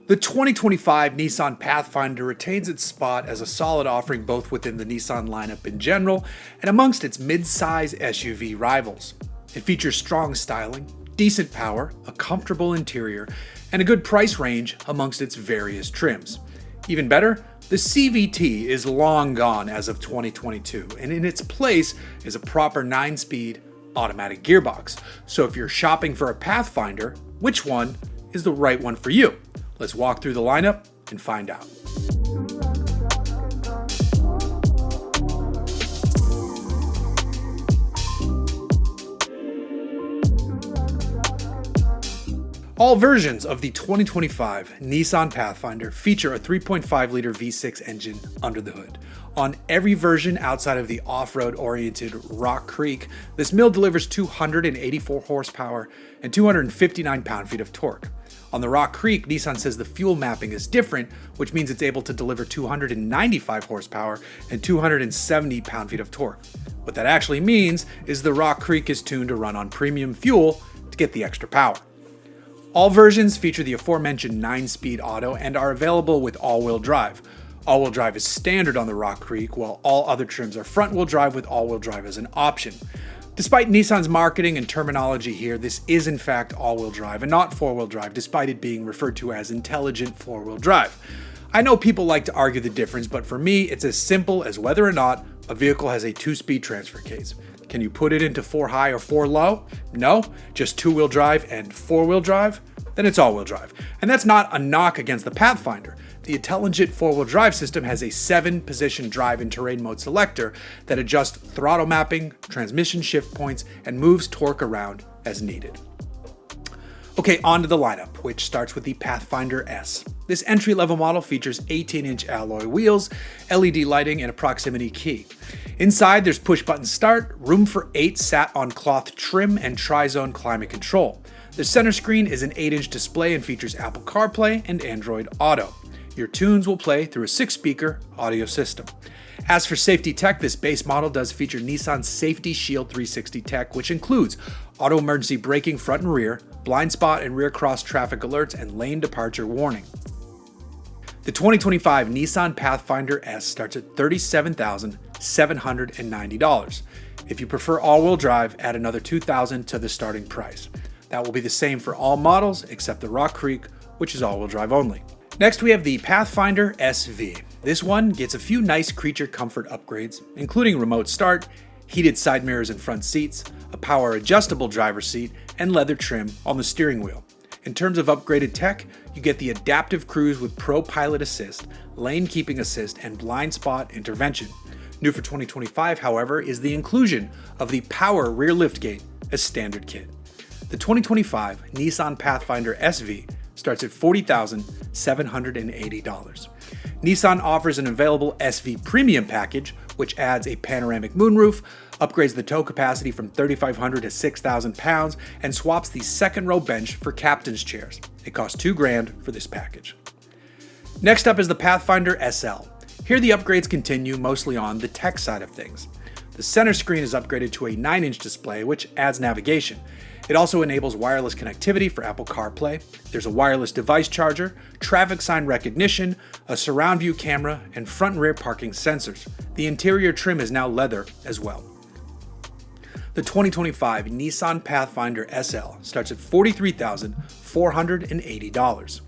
The 2025 Nissan Pathfinder retains its spot as a solid offering both within the Nissan lineup in general and amongst its mid-size SUV rivals. It features strong styling, decent power, a comfortable interior, and a good price range amongst its various trims. Even better, the CVT is long gone as of 2022, and in its place is a proper 9-speed automatic gearbox. So if you're shopping for a Pathfinder, which one is the right one for you? Let's walk through the lineup and find out. All versions of the 2025 Nissan Pathfinder feature a 3.5-liter V6 engine under the hood. On every version outside of the off-road oriented Rock Creek, this mill delivers 284 horsepower and 259 pound-feet of torque. On the Rock Creek, Nissan says the fuel mapping is different, which means it's able to deliver 295 horsepower and 270 pound-feet of torque. What that actually means is the Rock Creek is tuned to run on premium fuel to get the extra power. All versions feature the aforementioned 9-speed auto and are available with all-wheel drive. All-wheel drive is standard on the Rock Creek, while all other trims are front-wheel drive with all-wheel drive as an option. Despite Nissan's marketing and terminology here, this is in fact all-wheel drive and not four-wheel drive, despite it being referred to as intelligent four-wheel drive. I know people like to argue the difference, but for me, it's as simple as whether or not a vehicle has a 2-speed transfer case. Can you put it into 4-high or 4-low? No, just 2-wheel drive and 4-wheel drive? Then it's all-wheel drive. And that's not a knock against the Pathfinder. The intelligent 4-wheel drive system has a 7-position drive and terrain mode selector that adjusts throttle mapping, transmission shift points, and moves torque around as needed. Okay, on to the lineup, which starts with the Pathfinder S. This entry-level model features 18-inch alloy wheels, LED lighting, and a proximity key. Inside, there's push-button start, room for 8 sat-on cloth trim, and tri-zone climate control. The center screen is an 8-inch display and features Apple CarPlay and Android Auto. Your tunes will play through a 6-speaker audio system. As for safety tech, this base model does feature Nissan's Safety Shield 360 tech, which includes auto emergency braking front and rear, blind spot and rear cross traffic alerts, and lane departure warning. The 2025 Nissan Pathfinder S starts at $37,790. If you prefer all-wheel drive, add another $2,000 to the starting price. That will be the same for all models except the Rock Creek, which is all-wheel drive only. Next, we have the Pathfinder SV. This one gets a few nice creature comfort upgrades, including remote start, heated side mirrors and front seats, a power adjustable driver's seat, and leather trim on the steering wheel. In terms of upgraded tech, you get the adaptive cruise with Pro Pilot Assist, lane keeping assist, and blind spot intervention. New for 2025, however, is the inclusion of the power rear liftgate as standard kit. The 2025 Nissan Pathfinder SV starts at $40,780. Nissan offers an available SV Premium package, which adds a panoramic moonroof, upgrades the tow capacity from 3,500 to 6,000 pounds, and swaps the second row bench for captain's chairs. It costs $2,000 for this package. Next up is the Pathfinder SL. Here the upgrades continue mostly on the tech side of things. The center screen is upgraded to a 9-inch display, which adds navigation. It also enables wireless connectivity for Apple CarPlay. There's a wireless device charger, traffic sign recognition, a surround view camera, and front and rear parking sensors. The interior trim is now leather as well. The 2025 Nissan Pathfinder SL starts at $43,480.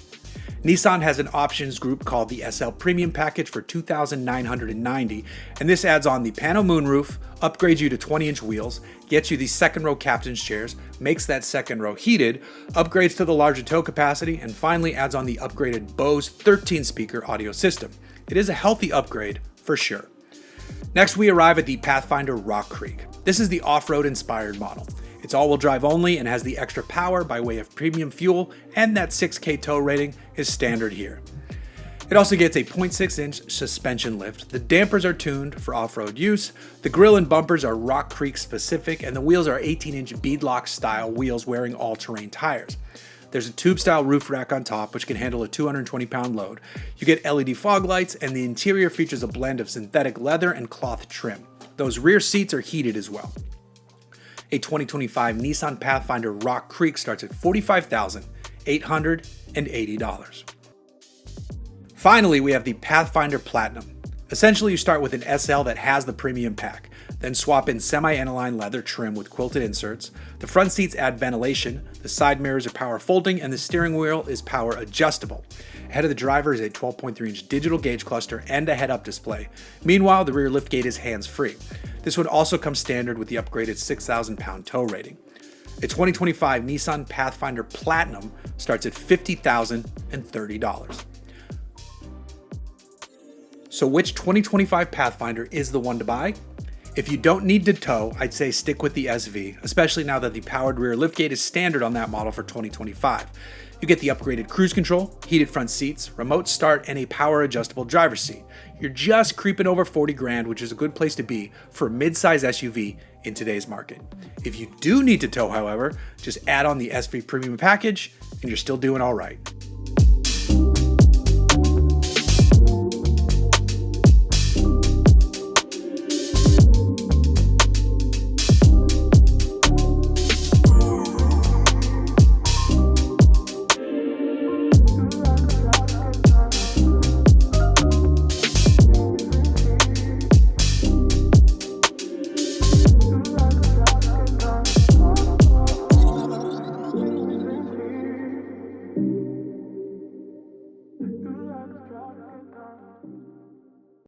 Nissan has an options group called the SL Premium Package for $2,990, and this adds on the pano moonroof, upgrades you to 20-inch wheels, gets you the second row captain's chairs, makes that second row heated, upgrades to the larger tow capacity, and finally adds on the upgraded Bose 13-speaker audio system. It is a healthy upgrade for sure. Next, we arrive at the Pathfinder Rock Creek. This is the off-road inspired model. It's all-wheel drive only and has the extra power by way of premium fuel, and that 6K tow rating is standard here. It also gets a 0.6-inch suspension lift. The dampers are tuned for off-road use. The grille and bumpers are Rock Creek specific, and the wheels are 18-inch beadlock style wheels wearing all-terrain tires. There's a tube-style roof rack on top, which can handle a 220-pound load. You get LED fog lights, and the interior features a blend of synthetic leather and cloth trim. Those rear seats are heated as well. A 2025 Nissan Pathfinder Rock Creek starts at $45,880. Finally, we have the Pathfinder Platinum. Essentially, you start with an SL that has the premium pack, then swap in semi-aniline leather trim with quilted inserts. The front seats add ventilation, the side mirrors are power folding, and the steering wheel is power adjustable. Ahead of the driver is a 12.3-inch digital gauge cluster and a head-up display. Meanwhile, the rear liftgate is hands-free. This one also comes standard with the upgraded 6,000-pound tow rating. A 2025 Nissan Pathfinder Platinum starts at $50,030. So which 2025 Pathfinder is the one to buy? If you don't need to tow, I'd say stick with the SV, especially now that the powered rear liftgate is standard on that model for 2025. You get the upgraded cruise control, heated front seats, remote start, and a power adjustable driver's seat. You're just creeping over 40 grand, which is a good place to be for a mid-size SUV in today's market. If you do need to tow, however, just add on the SV Premium package and you're still doing all right.